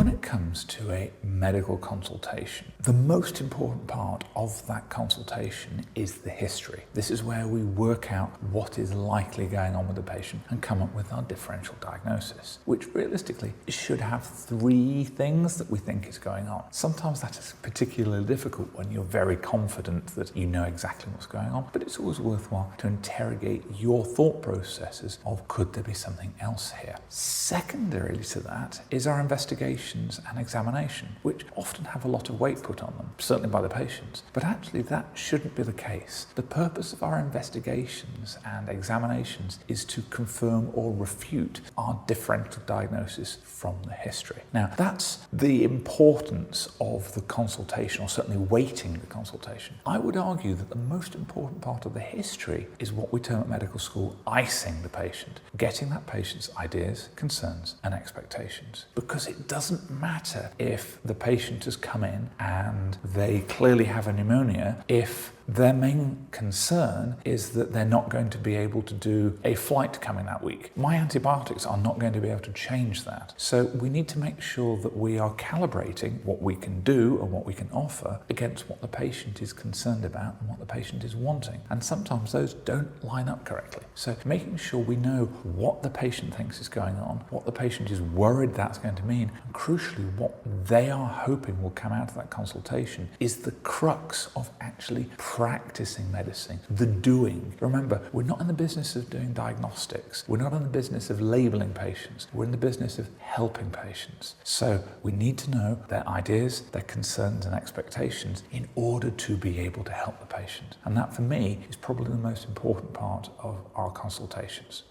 When it comes to a medical consultation, the most important part of that consultation is the history. This is where we work out what is likely going on with the patient and come up with our differential diagnosis, which realistically should have 3 things that we think is going on. Sometimes that is particularly difficult when you're very confident that you know exactly what's going on, but it's always worthwhile to interrogate your thought processes of could there be something else here. Secondarily to that is our investigations and examination, which often have a lot of weight put on them, certainly by the patients. But actually that shouldn't be the case. The purpose of our investigations and examinations is to confirm or refute our differential diagnosis from the history. Now, that's the importance of the consultation, or certainly weighting the consultation. I would argue that the most important part of the history is what we term at medical school icing the patient, getting that patient's ideas, concerns, and expectations. Because it doesn't matter if the patient has come in and they clearly have a pneumonia if their main concern is that they're not going to be able to do a flight coming that week. My antibiotics are not going to be able to change that. So we need to make sure that we are calibrating what we can do and what we can offer against what the patient is concerned about and what the patient is wanting. And sometimes those don't line up correctly. So making sure we know what the patient thinks is going on, what the patient is worried that's going to mean, and crucially what they are hoping will come out of that consultation is the crux of actually practicing medicine, the doing. Remember, we're not in the business of doing diagnostics. We're not in the business of labeling patients. We're in the business of helping patients. So we need to know their ideas, their concerns and expectations in order to be able to help the patient. And that for me is probably the most important part of our consultations.